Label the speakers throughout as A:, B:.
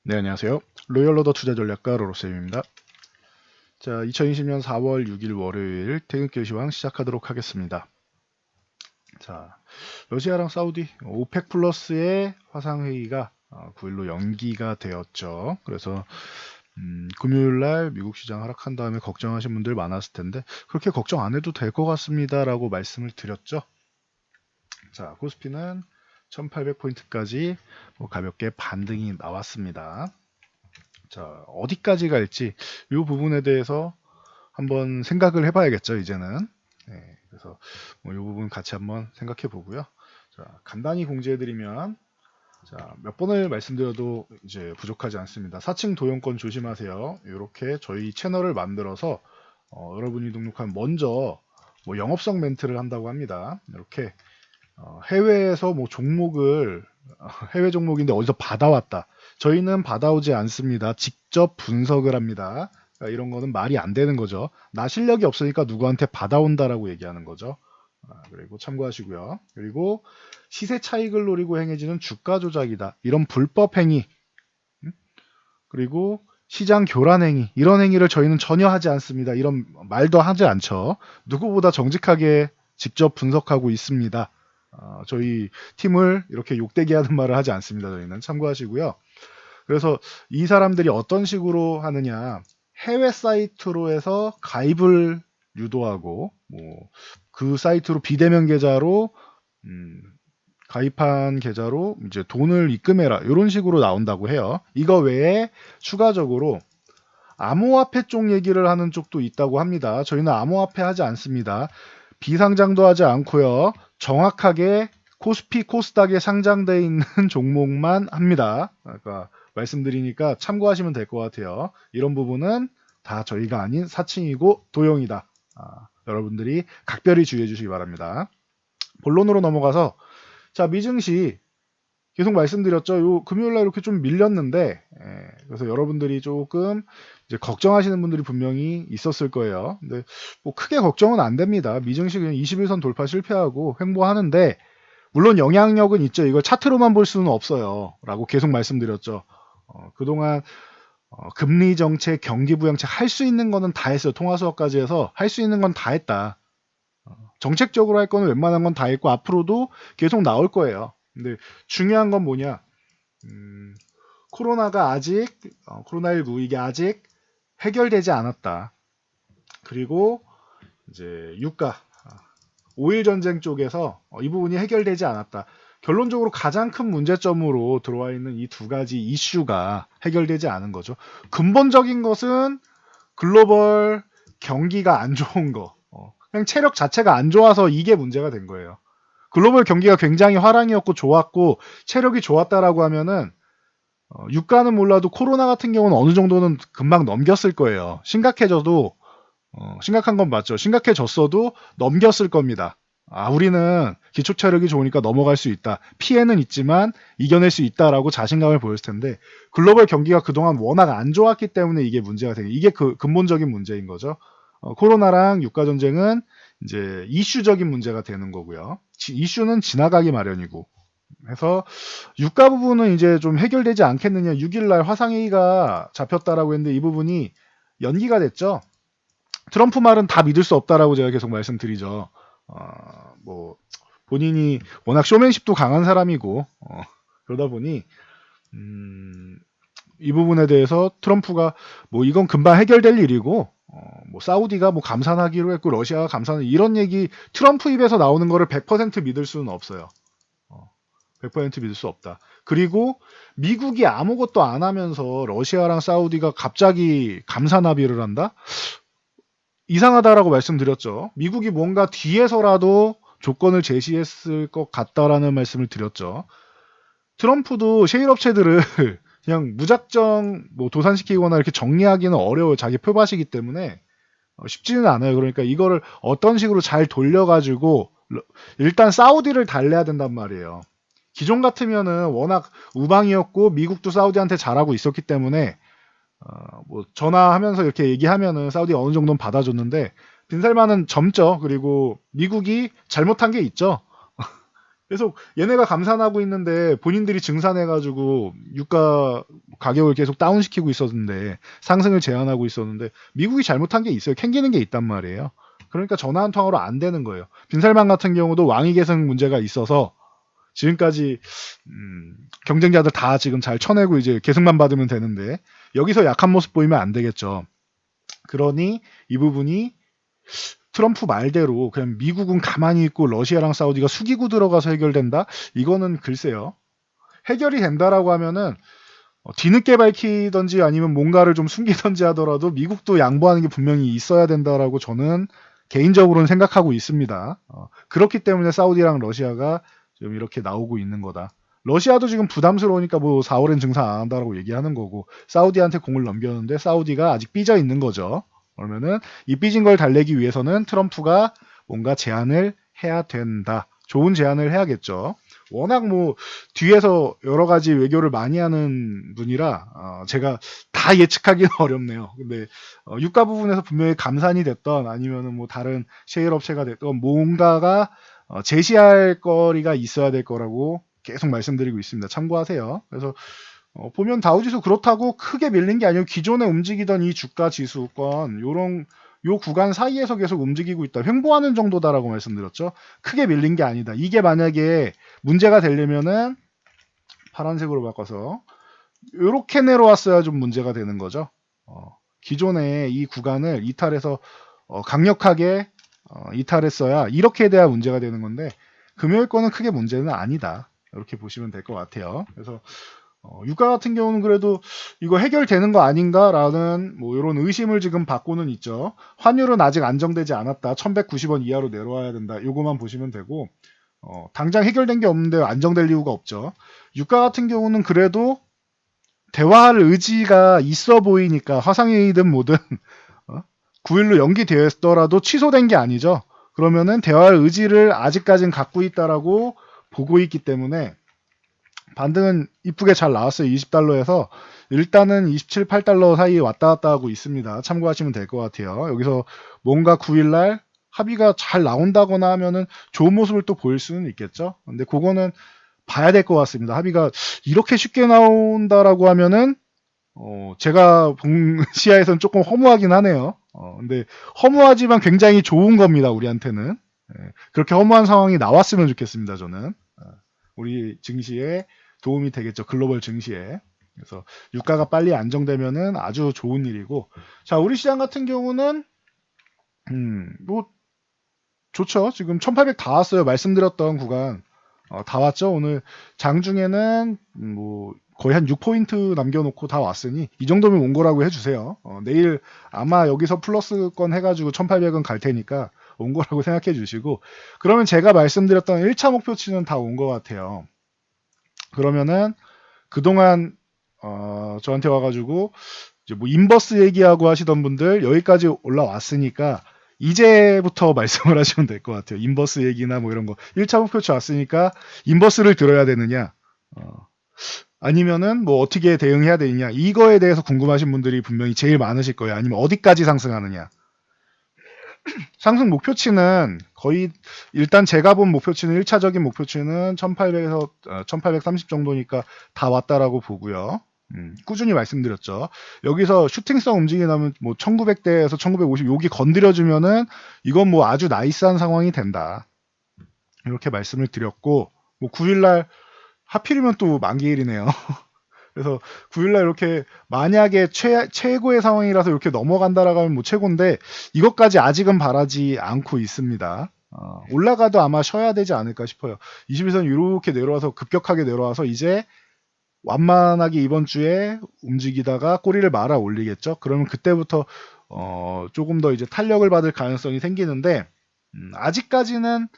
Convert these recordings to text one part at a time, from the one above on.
A: 네, 안녕하세요. 로열로더 투자전략가 로로쌤입니다. 자, 2020년 4월 6일 월요일 퇴근길 시황 시작하도록 하겠습니다. 자, 러시아랑 사우디 오펙 플러스의 화상회의가 9일로 연기가 되었죠. 그래서 금요일 날 미국 시장 하락한 다음에 걱정하신 분들 많았을 텐데 그렇게 걱정 안 해도 될 것 같습니다라고 말씀을 드렸죠. 자, 코스피는 1800포인트까지 가볍게 반등이 나왔습니다. 자, 어디까지 갈지 이 부분에 대해서 한번 생각을 해봐야겠죠, 이제는. 네, 그래서 이 부분 같이 한번 생각해 보고요. 자, 간단히 공지해드리면, 자, 몇 번을 말씀드려도 이제 부족하지 않습니다. 4층 도용권 조심하세요. 이렇게 저희 채널을 만들어서 여러분이 등록하면 먼저 영업성 멘트를 한다고 합니다. 이렇게 해외에서 종목을 해외 종목인데 어디서 받아왔다. 저희는 받아오지 않습니다. 직접 분석을 합니다. 그러니까 이런 거는 말이 안 되는 거죠. 나 실력이 없으니까 누구한테 받아온다라고 얘기하는 거죠. 그리고 참고하시고요. 그리고 시세 차익을 노리고 행해지는 주가 조작이다. 이런 불법 행위, 그리고 시장 교란 행위, 이런 행위를 저희는 전혀 하지 않습니다. 이런 말도 하지 않죠. 누구보다 정직하게 직접 분석하고 있습니다. 저희 팀을 이렇게 욕되게 하는 말을 하지 않습니다. 저희는 참고하시고요. 그래서 이 사람들이 어떤 식으로 하느냐, 해외 사이트로 해서 가입을 유도하고 그 사이트로 비대면 계좌로 가입한 계좌로 이제 돈을 입금해라 이런 식으로 나온다고 해요. 이거 외에 추가적으로 암호화폐 쪽 얘기를 하는 쪽도 있다고 합니다. 저희는 암호화폐 하지 않습니다. 비상장도 하지 않고요. 정확하게 코스피, 코스닥에 상장되어 있는 종목만 합니다. 그러니까 말씀드리니까 참고하시면 될 것 같아요. 이런 부분은 다 저희가 아닌 사칭이고 도용이다. 여러분들이 각별히 주의해 주시기 바랍니다. 본론으로 넘어가서 자, 미증시 계속 말씀드렸죠. 요 금요일날 이렇게 좀 밀렸는데, 그래서 여러분들이 조금 이제 걱정하시는 분들이 분명히 있었을 거예요. 근데 뭐 크게 걱정은 안 됩니다. 미증시 그냥 21선 돌파 실패하고 횡보하는데, 물론 영향력은 있죠. 이걸 차트로만 볼 수는 없어요. 라고 계속 말씀드렸죠. 그동안 금리 정책, 경기 부양책 할 수 있는 거는 다 했어요. 통화 수업까지 해서 할 수 있는 건 다 했다. 정책적으로 할 거는 웬만한 건 다 했고 앞으로도 계속 나올 거예요. 근데 중요한 건 뭐냐? 코로나가 아직 코로나19 이게 아직 해결되지 않았다. 그리고 이제 유가 5일 전쟁 쪽에서 이 부분이 해결되지 않았다. 결론적으로 가장 큰 문제점으로 들어와 있는 이 두 가지 이슈가 해결되지 않은 거죠. 근본적인 것은 글로벌 경기가 안 좋은 거. 그냥 체력 자체가 안 좋아서 이게 문제가 된 거예요. 글로벌 경기가 굉장히 화랑이었고 좋았고 체력이 좋았다라고 하면은 유가는 몰라도 코로나 같은 경우는 어느 정도는 금방 넘겼을 거예요. 심각해져도 심각한 건 맞죠. 심각해졌어도 넘겼을 겁니다. 우리는 기초 체력이 좋으니까 넘어갈 수 있다. 피해는 있지만 이겨낼 수 있다라고 자신감을 보였을 텐데 글로벌 경기가 그동안 워낙 안 좋았기 때문에 이게 문제가 되는 이게 그 근본적인 문제인 거죠. 코로나랑 유가 전쟁은 이제 이슈적인 문제가 되는 거고요. 이슈는 지나가기 마련이고. 해서 유가 부분은 이제 좀 해결되지 않겠느냐. 6일날 화상회의가 잡혔다라고 했는데 이 부분이 연기가 됐죠. 트럼프 말은 다 믿을 수 없다라고 제가 계속 말씀드리죠. 뭐 본인이 워낙 쇼맨십도 강한 사람이고 그러다 보니 이 부분에 대해서 트럼프가 뭐 이건 금방 해결될 일이고 뭐 사우디가 뭐 감산하기로 했고 러시아가 감산을 이런 얘기 트럼프 입에서 나오는 거를 100% 믿을 수는 없어요. 100% 믿을 수 없다. 그리고 미국이 아무것도 안 하면서 러시아랑 사우디가 갑자기 감산 합의를 한다? 이상하다라고 말씀드렸죠. 미국이 뭔가 뒤에서라도 조건을 제시했을 것 같다라는 말씀을 드렸죠. 트럼프도 셰일 업체들을 그냥 무작정 뭐 도산시키거나 이렇게 정리하기는 어려워요. 자기 표밭이기 때문에 쉽지는 않아요. 그러니까 이거를 어떤 식으로 잘 돌려가지고 일단 사우디를 달래야 된단 말이에요. 기존 같으면은 워낙 우방이었고 미국도 사우디한테 잘하고 있었기 때문에 뭐 전화하면서 이렇게 얘기하면은 사우디가 어느 정도는 받아줬는데 빈살만은 젊죠. 그리고 미국이 잘못한 게 있죠. 계속 얘네가 감산하고 있는데 본인들이 증산해가지고 유가 가격을 계속 다운시키고 있었는데 상승을 제한하고 있었는데 미국이 잘못한 게 있어요. 캥기는 게 있단 말이에요. 그러니까 전화 한 통화로 안 되는 거예요. 빈살만 같은 경우도 왕위 계승 문제가 있어서 지금까지 경쟁자들 다 지금 잘 쳐내고 이제 계승만 받으면 되는데 여기서 약한 모습 보이면 안 되겠죠. 그러니 이 부분이 트럼프 말대로 그냥 미국은 가만히 있고 러시아랑 사우디가 숙이고 들어가서 해결된다? 이거는 글쎄요. 해결이 된다라고 하면은 뒤늦게 밝히던지 아니면 뭔가를 좀 숨기던지 하더라도 미국도 양보하는 게 분명히 있어야 된다라고 저는 개인적으로는 생각하고 있습니다. 그렇기 때문에 사우디랑 러시아가 지금 이렇게 나오고 있는 거다. 러시아도 지금 부담스러우니까 뭐 4월엔 증상 안 한다라고 얘기하는 거고 사우디한테 공을 넘겼는데 사우디가 아직 삐져 있는 거죠. 그러면은 이 삐진 걸 달래기 위해서는 트럼프가 뭔가 제안을 해야 된다. 좋은 제안을 해야겠죠. 워낙 뭐 뒤에서 여러 가지 외교를 많이 하는 분이라 제가 다 예측하기는 어렵네요. 근데 유가 부분에서 분명히 감산이 됐던 아니면은 뭐 다른 셰일 업체가 됐던 뭔가가 제시할 거리가 있어야 될 거라고 계속 말씀드리고 있습니다. 참고하세요. 그래서 보면 다우지수 그렇다고 크게 밀린 게 아니고 기존에 움직이던 이 주가 지수권 요 구간 사이에서 계속 움직이고 있다. 횡보하는 정도다라고 말씀드렸죠. 크게 밀린 게 아니다. 이게 만약에 문제가 되려면은 파란색으로 바꿔서 이렇게 내려왔어야 좀 문제가 되는 거죠. 기존에 이 구간을 이탈해서 강력하게 이탈했어야 이렇게 돼야 문제가 되는 건데 금요일 거는 크게 문제는 아니다. 이렇게 보시면 될 것 같아요. 그래서 유가 같은 경우는 그래도 이거 해결되는 거 아닌가라는 뭐 이런 의심을 지금 받고는 있죠. 환율은 아직 안정되지 않았다. 1190원 이하로 내려와야 된다. 요거만 보시면 되고 당장 해결된 게 없는데 안정될 이유가 없죠. 유가 같은 경우는 그래도 대화할 의지가 있어 보이니까 화상회의든 뭐든 9일로 연기되었더라도 취소된 게 아니죠. 그러면은 대화할 의지를 아직까지는 갖고 있다라고 보고 있기 때문에 반등은 이쁘게 잘 나왔어요. 20달러에서 일단은 27, 8달러 사이에 왔다 갔다 하고 있습니다. 참고하시면 될 것 같아요. 여기서 뭔가 9일날 합의가 잘 나온다거나 하면은 좋은 모습을 또 보일 수는 있겠죠. 근데 그거는 봐야 될 것 같습니다. 합의가 이렇게 쉽게 나온다라고 하면은 제가 본 시야에서는 조금 허무하긴 하네요. 근데 허무하지만 굉장히 좋은 겁니다. 우리한테는. 그렇게 허무한 상황이 나왔으면 좋겠습니다. 저는. 우리 증시에 도움이 되겠죠. 글로벌 증시에. 그래서 유가가 빨리 안정되면은 아주 좋은 일이고. 자, 우리 시장 같은 경우는 뭐 좋죠. 지금 1800 다 왔어요. 말씀드렸던 구간 다 왔죠. 오늘 장중에는 뭐 거의 한 6포인트 남겨놓고 다 왔으니 이 정도면 온 거라고 해주세요. 내일 아마 여기서 플러스권 해가지고 1800은 갈 테니까 온 거라고 생각해 주시고 그러면 제가 말씀드렸던 1차 목표치는 다 온 것 같아요. 그러면은 그동안 저한테 와가지고 이제 뭐 인버스 얘기하고 하시던 분들 여기까지 올라왔으니까 이제부터 말씀을 하시면 될 것 같아요. 인버스 얘기나 뭐 이런 거 1차 목표치 왔으니까 인버스를 들어야 되느냐 아니면은 뭐 어떻게 대응해야 되느냐 이거에 대해서 궁금하신 분들이 분명히 제일 많으실 거예요. 아니면 어디까지 상승하느냐 상승 목표치는 거의 일단 제가 본 목표치는 1차적인 목표치는 1800에서 1830 정도니까 다 왔다라고 보고요. 꾸준히 말씀드렸죠. 여기서 슈팅성 움직이 나면 뭐 1900대에서 1950 여기 건드려주면은 이건 뭐 아주 나이스한 상황이 된다. 이렇게 말씀을 드렸고 뭐 9일날 하필이면 또 만기일이네요. 그래서 9일날 이렇게 만약에 최고의 상황이라서 이렇게 넘어간다라고 하면 뭐 최고인데 이것까지 아직은 바라지 않고 있습니다. 올라가도 아마 쉬어야 되지 않을까 싶어요. 21선 이렇게 내려와서 급격하게 내려와서 이제 완만하게 이번 주에 움직이다가 꼬리를 말아 올리겠죠. 그러면 그때부터 조금 더 이제 탄력을 받을 가능성이 생기는데 아직까지는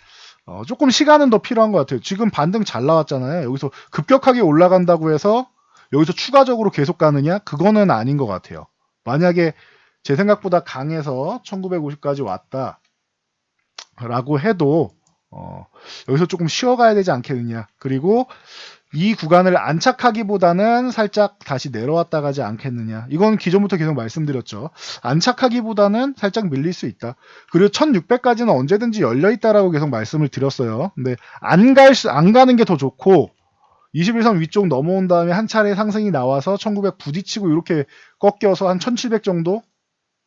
A: 조금 시간은 더 필요한 것 같아요. 지금 반등 잘 나왔잖아요. 여기서 급격하게 올라간다고 해서 여기서 추가적으로 계속 가느냐? 그거는 아닌 것 같아요. 만약에 제 생각보다 강해서 1950까지 왔다 라고 해도 여기서 조금 쉬어가야 되지 않겠느냐. 그리고 이 구간을 안착하기보다는 살짝 다시 내려왔다 가지 않겠느냐. 이건 기존부터 계속 말씀드렸죠. 안착하기보다는 살짝 밀릴 수 있다. 그리고 1600까지는 언제든지 열려있다라고 계속 말씀을 드렸어요. 근데 안 가는 게 더 좋고 21선 위쪽 넘어온 다음에 한 차례 상승이 나와서 1900 부딪히고 이렇게 꺾여서 한 1700 정도?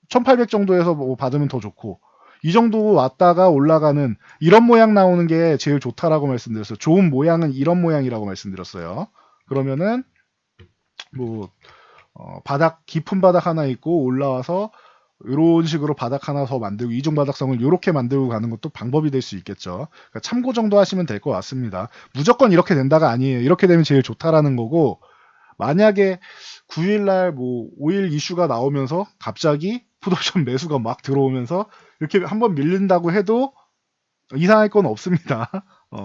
A: 1800 정도에서 뭐 받으면 더 좋고, 이 정도 왔다가 올라가는 이런 모양 나오는 게 제일 좋다라고 말씀드렸어요. 좋은 모양은 이런 모양이라고 말씀드렸어요. 그러면은 뭐 바닥 깊은 바닥 하나 있고 올라와서 이런 식으로 바닥 하나 더 만들고 이중 바닥성을 이렇게 만들고 가는 것도 방법이 될 수 있겠죠. 그러니까 참고 정도 하시면 될 것 같습니다. 무조건 이렇게 된다가 아니에요. 이렇게 되면 제일 좋다라는 거고, 만약에 9일날 뭐 5일 이슈가 나오면서 갑자기 풋옵션 매수가 막 들어오면서 이렇게 한번 밀린다고 해도 이상할 건 없습니다.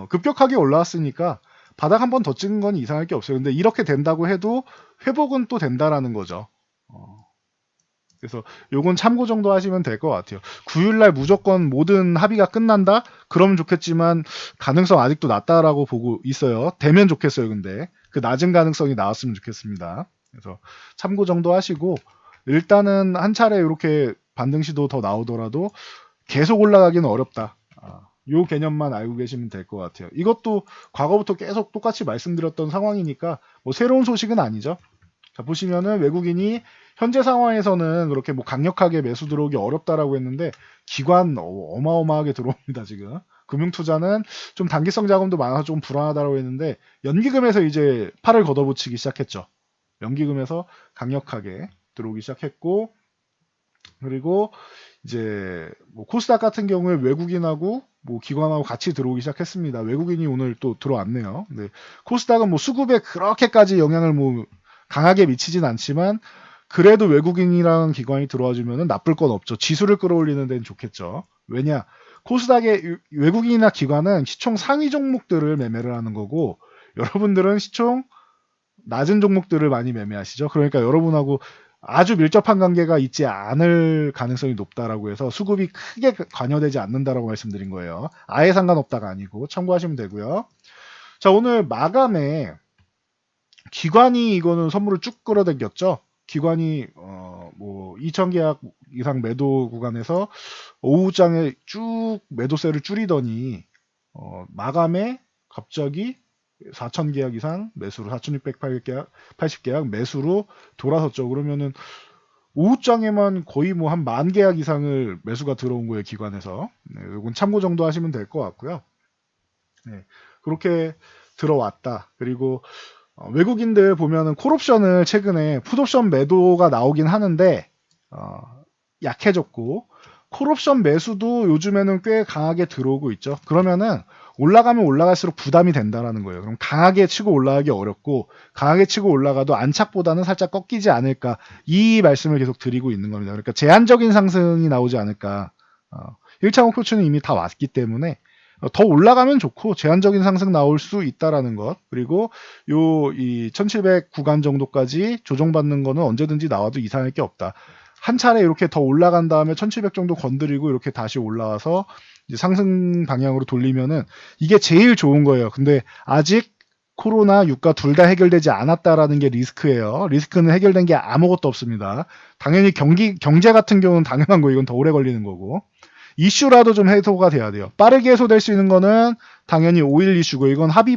A: 급격하게 올라왔으니까 바닥 한 번 더 찍은 건 이상할 게 없어요. 근데 이렇게 된다고 해도 회복은 또 된다라는 거죠. 그래서 요건 참고 정도 하시면 될 것 같아요. 9일날 무조건 모든 합의가 끝난다? 그러면 좋겠지만 가능성 아직도 낮다라고 보고 있어요. 되면 좋겠어요. 근데 그 낮은 가능성이 나왔으면 좋겠습니다. 그래서 참고 정도 하시고, 일단은 한 차례 이렇게 반등 시도 더 나오더라도 계속 올라가기는 어렵다. 요 개념만 알고 계시면 될 것 같아요. 이것도 과거부터 계속 똑같이 말씀드렸던 상황이니까 뭐 새로운 소식은 아니죠. 자, 보시면은 외국인이 현재 상황에서는 그렇게 뭐 강력하게 매수 들어오기 어렵다라고 했는데 기관 어마어마하게 들어옵니다. 지금 금융투자는 좀 단기성 자금도 많아서 좀 불안하다고 했는데 연기금에서 이제 팔을 걷어붙이기 시작했죠. 연기금에서 강력하게 들어오기 시작했고, 그리고 이제 뭐 코스닥 같은 경우에 외국인하고 뭐 기관하고 같이 들어오기 시작했습니다. 외국인이 오늘 또 들어왔네요. 근데 코스닥은 뭐 수급에 그렇게까지 영향을 뭐 강하게 미치진 않지만 그래도 외국인이랑 기관이 들어와 주면은 나쁠 건 없죠. 지수를 끌어올리는 데는 좋겠죠. 왜냐? 코스닥의 외국인이나 기관은 시총 상위 종목들을 매매를 하는 거고, 여러분들은 시총 낮은 종목들을 많이 매매하시죠. 그러니까 여러분하고 아주 밀접한 관계가 있지 않을 가능성이 높다라고 해서 수급이 크게 관여되지 않는다라고 말씀드린 거예요. 아예 상관없다가 아니고 참고하시면 되고요. 자, 오늘 마감에 기관이 이거는 선물을 쭉 끌어당겼죠. 기관이 뭐 2,000계약 이상 매도 구간에서 오후장에 쭉 매도세를 줄이더니 마감에 갑자기 4,000계약 이상 매수로 4,680계약 매수로 돌아섰죠. 그러면은 오후장에만 거의 뭐 한 10,000계약 이상을 매수가 들어온 거예요, 기관에서. 네, 이건 참고 정도 하시면 될 것 같고요. 네, 그렇게 들어왔다. 그리고 외국인들 보면은 콜옵션을 최근에 풋옵션 매도가 나오긴 하는데 약해졌고, 콜옵션 매수도 요즘에는 꽤 강하게 들어오고 있죠. 그러면은 올라가면 올라갈수록 부담이 된다라는 거예요. 그럼 강하게 치고 올라가기 어렵고, 강하게 치고 올라가도 안착보다는 살짝 꺾이지 않을까, 이 말씀을 계속 드리고 있는 겁니다. 그러니까 제한적인 상승이 나오지 않을까. 1차 목표치는 이미 다 왔기 때문에 더 올라가면 좋고 제한적인 상승 나올 수 있다라는 것, 그리고 이 1700 구간 정도까지 조정받는 거는 언제든지 나와도 이상할 게 없다. 한 차례 이렇게 더 올라간 다음에 1700 정도 건드리고 이렇게 다시 올라와서 이제 상승 방향으로 돌리면은 이게 제일 좋은 거예요. 근데 아직 코로나 유가 둘 다 해결되지 않았다라는 게 리스크예요. 리스크는 해결된 게 아무것도 없습니다. 당연히 경제 같은 경우는 당연한 거, 이건 더 오래 걸리는 거고, 이슈라도 좀 해소가 돼야 돼요. 빠르게 해소될 수 있는 거는 당연히 5일 이슈고, 이건 합의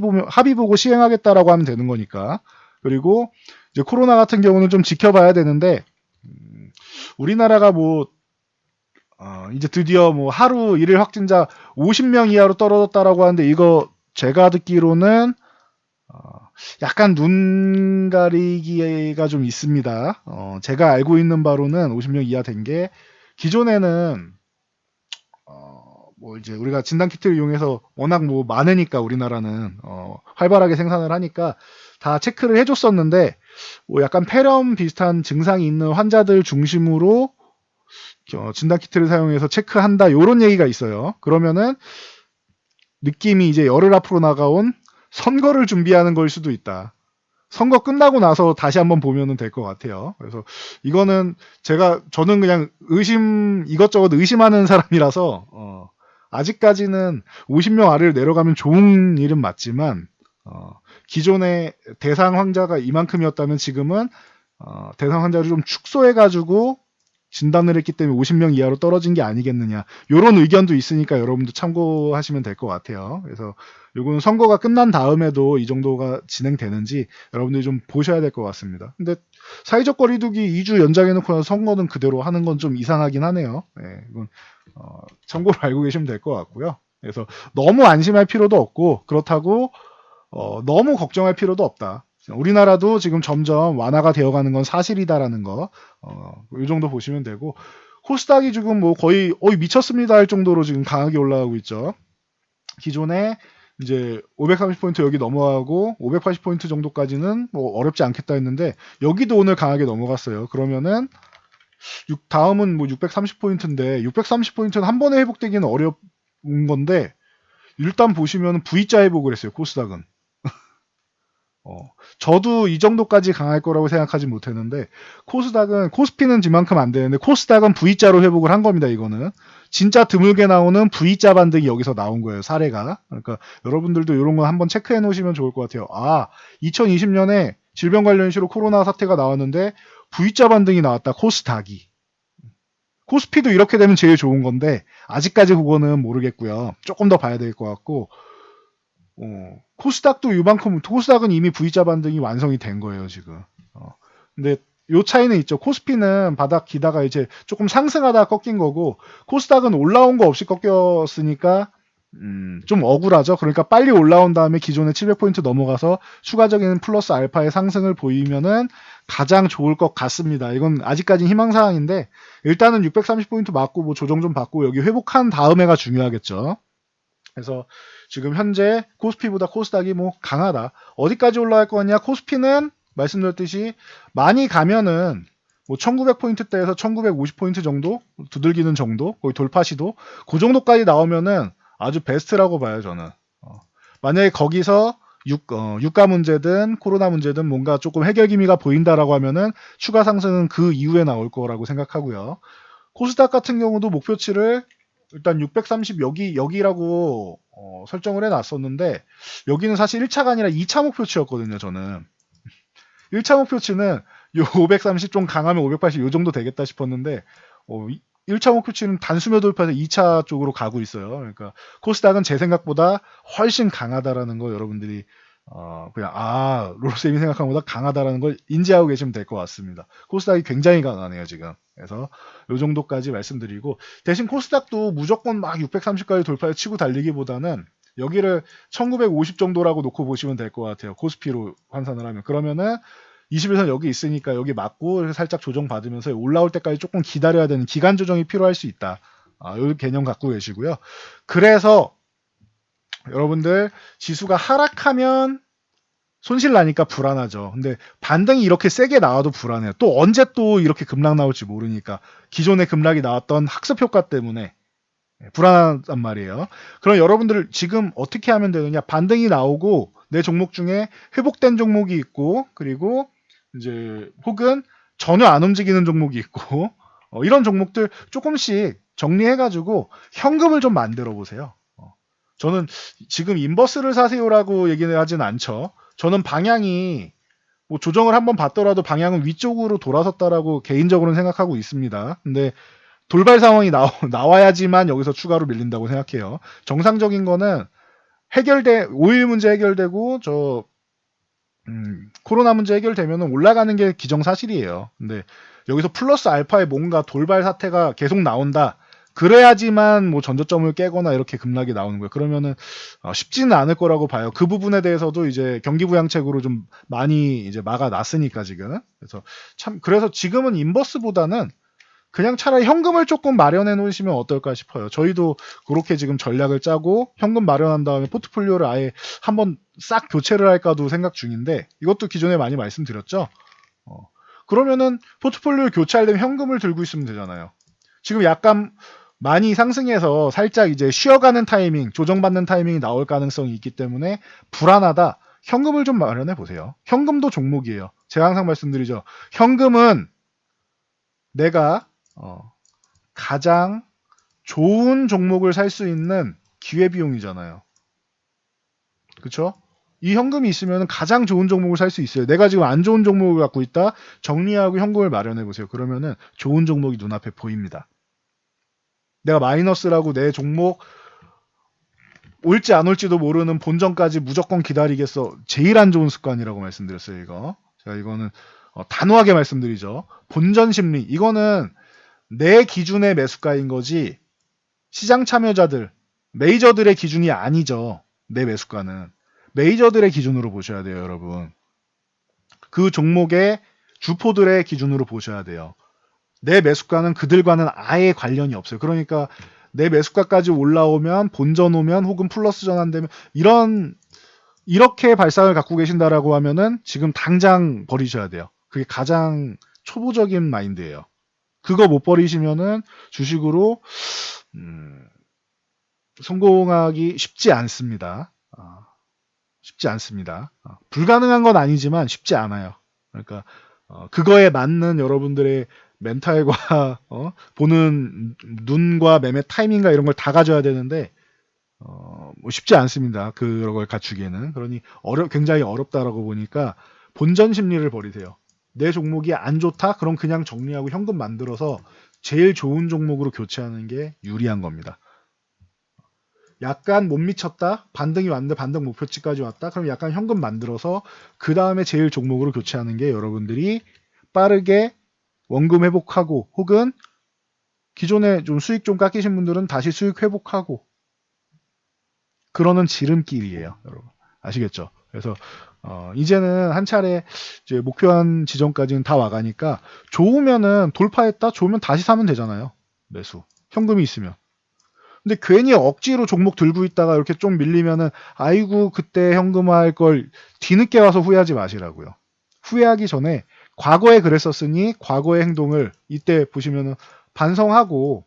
A: 보고 시행하겠다라고 하면 되는 거니까. 그리고 이제 코로나 같은 경우는 좀 지켜봐야 되는데, 우리나라가 뭐 이제 드디어 뭐 하루 일일 확진자 50명 이하로 떨어졌다라고 하는데, 이거 제가 듣기로는 약간 눈 가리기가 좀 있습니다. 제가 알고 있는 바로는 50명 이하 된 게, 기존에는 뭐 이제 우리가 진단 키트를 이용해서 워낙 뭐 많으니까 우리나라는 활발하게 생산을 하니까 다 체크를 해줬었는데, 뭐 약간 폐렴 비슷한 증상이 있는 환자들 중심으로 진단 키트를 사용해서 체크한다, 요런 얘기가 있어요. 그러면은 느낌이 이제 열흘 앞으로 나가온 선거를 준비하는 걸 수도 있다. 선거 끝나고 나서 다시 한번 보면은 될 것 같아요. 그래서 이거는 저는 그냥 이것저것 의심하는 사람이라서 아직까지는 50명 아래를 내려가면 좋은 일은 맞지만, 기존의 대상 환자가 이만큼이었다면 지금은 대상 환자를 좀 축소해가지고 진단을 했기 때문에 50명 이하로 떨어진 게 아니겠느냐. 요런 의견도 있으니까 여러분도 참고하시면 될 것 같아요. 그래서 요거는 선거가 끝난 다음에도 이 정도가 진행되는지 여러분들이 좀 보셔야 될 것 같습니다. 근데 사회적 거리두기 2주 연장해놓고 나서 선거는 그대로 하는 건 좀 이상하긴 하네요. 이건 참고로 알고 계시면 될 것 같고요. 그래서 너무 안심할 필요도 없고 그렇다고 너무 걱정할 필요도 없다. 우리나라도 지금 점점 완화가 되어가는 건 사실이다라는 거, 이 정도 보시면 되고, 코스닥이 지금 뭐 거의 미쳤습니다 할 정도로 지금 강하게 올라가고 있죠. 기존에 이제 530포인트 여기 넘어가고 580포인트 정도까지는 뭐 어렵지 않겠다 했는데 여기도 오늘 강하게 넘어갔어요. 그러면은 다음은 뭐 630포인트인데 630포인트는 한 번에 회복되기는 어려운 건데 일단 보시면 V자 회복을 했어요. 코스닥은. 저도 이 정도까지 강할 거라고 생각하지 못했는데 코스피는 이만큼 안 되는데 코스닥은 V자로 회복을 한 겁니다. 이거는 진짜 드물게 나오는 V자 반등이 여기서 나온 거예요. 사례가. 그러니까 여러분들도 이런 거 한번 체크해 놓으시면 좋을 것 같아요. 2020년에 질병 관련 이슈로 코로나 사태가 나왔는데 V자 반등이 나왔다. 코스닥이. 코스피도 이렇게 되면 제일 좋은 건데 아직까지 그거는 모르겠고요. 조금 더 봐야 될 것 같고 코스닥도 이만큼 코스닥은 이미 V자 반등이 완성이 된 거예요 지금. 근데 요 차이는 있죠. 코스피는 바닥 기다가 이제 조금 상승하다가 꺾인 거고 코스닥은 올라온 거 없이 꺾였으니까 좀 억울하죠. 그러니까 빨리 올라온 다음에 기존의 700포인트 넘어가서 추가적인 플러스 알파의 상승을 보이면은 가장 좋을 것 같습니다. 이건 아직까지는 희망사항인데 일단은 630포인트 맞고 뭐 조정 좀 받고 여기 회복한 다음에가 중요하겠죠. 그래서 지금 현재 코스피보다 코스닥이 뭐 강하다. 어디까지 올라갈 거냐? 코스피는 말씀드렸듯이 많이 가면은 뭐 1900포인트대에서 1950포인트 정도 두들기는 정도 거의 돌파 시도 그 정도까지 나오면은 아주 베스트라고 봐요 저는. 만약에 거기서 유가 문제든 코로나 문제든 뭔가 조금 해결 기미가 보인다라고 하면은 추가 상승은 그 이후에 나올 거라고 생각하고요. 코스닥 같은 경우도 목표치를 일단 630 여기라고 설정을 해놨었는데 여기는 사실 1차가 아니라 2차 목표치였거든요. 저는 1차 목표치는 요 530 좀 강하면 580 요 정도 되겠다 싶었는데 1차 목표치는 단수며 돌파해서 2차 쪽으로 가고 있어요. 그러니까 코스닥은 제 생각보다 훨씬 강하다라는 거 여러분들이 그냥 롤쌤이 생각한 것보다 강하다라는 걸 인지하고 계시면 될 것 같습니다. 코스닥이 굉장히 강하네요 지금. 그래서 요 정도까지 말씀드리고 대신 코스닥도 무조건 막 630까지 돌파해 치고 달리기보다는 여기를 1950 정도라고 놓고 보시면 될 것 같아요. 코스피로 환산을 하면. 그러면은 21선 여기 있으니까 여기 맞고 살짝 조정받으면서 올라올 때까지 조금 기다려야 되는 기간 조정이 필요할 수 있다. 이 개념 갖고 계시고요. 그래서 여러분들 지수가 하락하면 손실 나니까 불안하죠. 근데 반등이 이렇게 세게 나와도 불안해요. 또 언제 또 이렇게 급락 나올지 모르니까 기존에 급락이 나왔던 학습 효과 때문에 불안한 말이에요. 그럼 여러분들 지금 어떻게 하면 되느냐? 반등이 나오고 내 종목 중에 회복된 종목이 있고 그리고 이제 혹은 전혀 안 움직이는 종목이 있고 이런 종목들 조금씩 정리해가지고 현금을 좀 만들어 보세요. 저는 지금 인버스를 사세요라고 얘기는 하진 않죠. 저는 방향이 뭐 조정을 한번 받더라도 방향은 위쪽으로 돌아섰다라고 개인적으로는 생각하고 있습니다. 근데 돌발 상황이 나와야지만 여기서 추가로 밀린다고 생각해요. 정상적인 거는 5일 문제 해결되고 코로나 문제 해결되면 올라가는 게 기정사실이에요. 근데 여기서 플러스 알파의 뭔가 돌발 사태가 계속 나온다. 그래야지만 뭐 전저점을 깨거나 이렇게 급락이 나오는 거예요. 그러면은 쉽지는 않을 거라고 봐요. 그 부분에 대해서도 이제 경기부양책으로 좀 많이 이제 막아놨으니까 지금. 그래서 지금은 인버스보다는 그냥 차라리 현금을 조금 마련해 놓으시면 어떨까 싶어요. 저희도 그렇게 지금 전략을 짜고 현금 마련한 다음에 포트폴리오를 아예 한번 싹 교체를 할까도 생각 중인데 이것도 기존에 많이 말씀드렸죠. 그러면은 포트폴리오 교체하려면 현금을 들고 있으면 되잖아요. 지금 약간 많이 상승해서 살짝 이제 쉬어가는 타이밍, 조정받는 타이밍이 나올 가능성이 있기 때문에 불안하다. 현금을 좀 마련해 보세요. 현금도 종목이에요. 제가 항상 말씀드리죠. 현금은 내가 가장 좋은 종목을 살 수 있는 기회비용이잖아요. 그쵸? 이 현금이 있으면 가장 좋은 종목을 살 수 있어요. 내가 지금 안 좋은 종목을 갖고 있다. 정리하고 현금을 마련해 보세요. 그러면은 좋은 종목이 눈앞에 보입니다. 내가 마이너스라고 내 종목 올지 안 올지도 모르는 본전까지 무조건 기다리겠어. 제일 안 좋은 습관이라고 말씀드렸어요. 이거. 제가 이거는 단호하게 말씀드리죠. 본전 심리. 이거는 내 기준의 매수가인 거지 시장 참여자들, 메이저들의 기준이 아니죠. 내 매수가는. 메이저들의 기준으로 보셔야 돼요, 여러분. 그 종목의 주포들의 기준으로 보셔야 돼요. 내 매수가는 그들과는 아예 관련이 없어요. 그러니까 내 매수가까지 올라오면 본전 오면 혹은 플러스 전환되면 이렇게 발상을 갖고 계신다라고 하면은 지금 당장 버리셔야 돼요. 그게 가장 초보적인 마인드예요. 그거 못 버리시면은 주식으로 성공하기 쉽지 않습니다. 쉽지 않습니다. 불가능한 건 아니지만 쉽지 않아요. 그러니까 그거에 맞는 여러분들의 멘탈과 보는 눈과 매매 타이밍과 이런 걸 다 가져야 되는데 뭐 쉽지 않습니다. 그런 걸 갖추기에는. 그러니 굉장히 어렵다라고 보니까 본전 심리를 버리세요. 내 종목이 안 좋다? 그럼 그냥 정리하고 현금 만들어서 제일 좋은 종목으로 교체하는 게 유리한 겁니다. 약간 못 미쳤다? 반등이 왔는데 반등 목표치까지 왔다? 그럼 약간 현금 만들어서 그 다음에 제일 종목으로 교체하는 게 여러분들이 빠르게 원금 회복하고 혹은 기존에 좀 수익 좀 깎이신 분들은 다시 수익 회복하고 그러는 지름길이에요, 여러분. 아시겠죠? 그래서 이제는 한 차례 이제 목표한 지점까지는 다 와가니까 좋으면은 돌파했다? 좋으면 다시 사면 되잖아요. 매수. 현금이 있으면. 근데 괜히 억지로 종목 들고 있다가 이렇게 좀 밀리면은 아이고 그때 현금화할 걸 뒤늦게 와서 후회하지 마시라고요. 후회하기 전에 과거에 그랬었으니 과거의 행동을 이때 보시면은 반성하고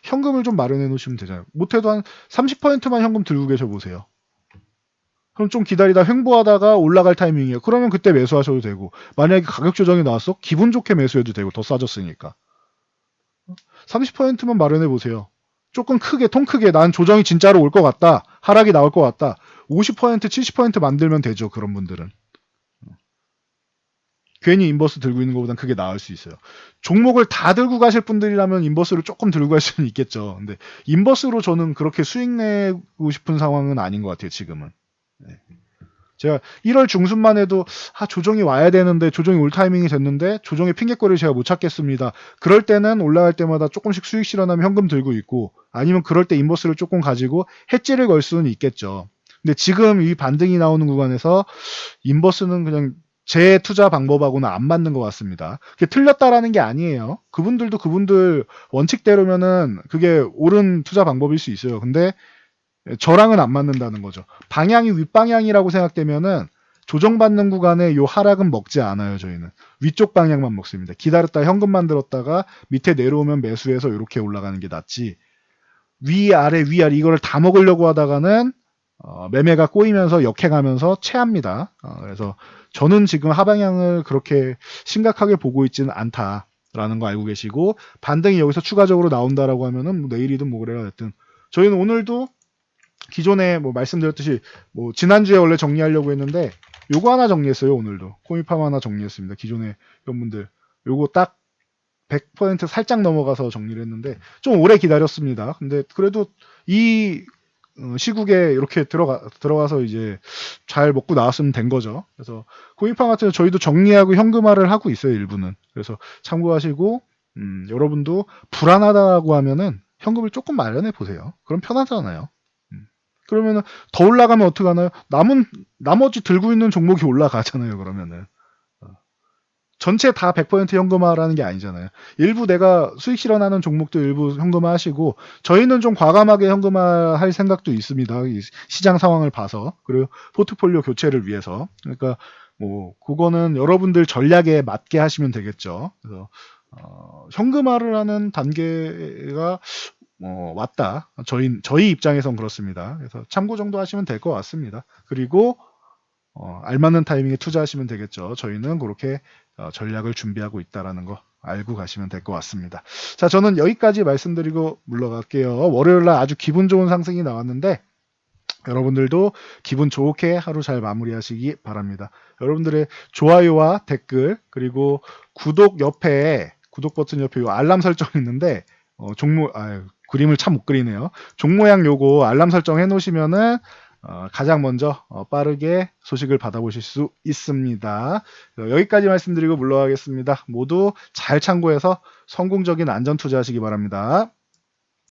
A: 현금을 좀 마련해 놓으시면 되잖아요. 못해도 한 30%만 현금 들고 계셔 보세요. 그럼 좀 기다리다 횡보하다가 올라갈 타이밍이에요. 그러면 그때 매수하셔도 되고 만약에 가격 조정이 나왔어? 기분 좋게 매수해도 되고 더 싸졌으니까. 30%만 마련해 보세요. 조금 크게, 통 크게 난 조정이 진짜로 올 것 같다. 하락이 나올 것 같다. 50%, 70% 만들면 되죠. 그런 분들은. 괜히 인버스 들고 있는 것보단 그게 나을 수 있어요. 종목을 다 들고 가실 분들이라면 인버스를 조금 들고 갈 수는 있겠죠. 근데 인버스로 저는 그렇게 수익 내고 싶은 상황은 아닌 것 같아요. 지금은. 네. 제가 1월 중순만 해도 조정이 와야 되는데 조정이 올 타이밍이 됐는데 조정의 핑계거리를 제가 못 찾겠습니다. 그럴 때는 올라갈 때마다 조금씩 수익 실현하면 현금 들고 있고 아니면 그럴 때 인버스를 조금 가지고 해지를 걸 수는 있겠죠. 근데 지금 이 반등이 나오는 구간에서 인버스는 그냥 제 투자 방법하고는 안 맞는 것 같습니다. 그게 틀렸다라는 게 아니에요. 그분들도 그분들 원칙대로면은 그게 옳은 투자 방법일 수 있어요. 근데 저랑은 안 맞는다는 거죠. 방향이 윗방향이라고 생각되면은 조정받는 구간에 요 하락은 먹지 않아요. 저희는 위쪽 방향만 먹습니다. 기다렸다 현금만 들었다가 밑에 내려오면 매수해서 이렇게 올라가는 게 낫지 위아래 이거를 다 먹으려고 하다가는 매매가 꼬이면서 역행하면서 체합니다. 그래서 저는 지금 하방향을 그렇게 심각하게 보고 있지는 않다라는 거 알고 계시고 반등이 여기서 추가적으로 나온다라고 하면은 뭐 내일이든 모레가 됐든 저희는 오늘도 기존에 뭐 말씀드렸듯이 뭐 지난주에 원래 정리하려고 했는데 요거 하나 정리했어요. 오늘도 코미팜 하나 정리했습니다. 기존에 여러분들 요거 딱 100% 살짝 넘어가서 정리를 했는데 좀 오래 기다렸습니다. 근데 그래도 이 시국에 이렇게 들어가서 이제 잘 먹고 나왔으면 된 거죠. 그래서 코미팜 같은 경우 저희도 정리하고 현금화를 하고 있어요. 일부는. 그래서 참고하시고 여러분도 불안하다고 하면은 현금을 조금 마련해 보세요. 그럼 편하잖아요. 그러면은 더 올라가면 어떡하나요? 나머지 들고 있는 종목이 올라가잖아요. 그러면은 전체 다 100% 현금화라는 게 아니잖아요. 일부 내가 수익 실현하는 종목도 일부 현금화 하시고 저희는 좀 과감하게 현금화 할 생각도 있습니다. 이 시장 상황을 봐서 그리고 포트폴리오 교체를 위해서 그러니까 뭐 그거는 여러분들 전략에 맞게 하시면 되겠죠. 그래서 현금화를 하는 단계가 왔다. 저희 입장에선 그렇습니다. 그래서 참고 정도 하시면 될 것 같습니다. 그리고 알맞는 타이밍에 투자하시면 되겠죠. 저희는 그렇게 전략을 준비하고 있다라는 거 알고 가시면 될 것 같습니다. 자, 저는 여기까지 말씀드리고 물러갈게요. 월요일날 아주 기분 좋은 상승이 나왔는데 여러분들도 기분 좋게 하루 잘 마무리하시기 바랍니다. 여러분들의 좋아요와 댓글 그리고 구독 버튼 옆에 요 알람 설정이 있는데 그림을 참 못 그리네요. 종 모양 요거 알람 설정 해 놓으시면은 가장 먼저 빠르게 소식을 받아보실 수 있습니다. 여기까지 말씀드리고 물러가겠습니다. 모두 잘 참고해서 성공적인 안전 투자하시기 바랍니다.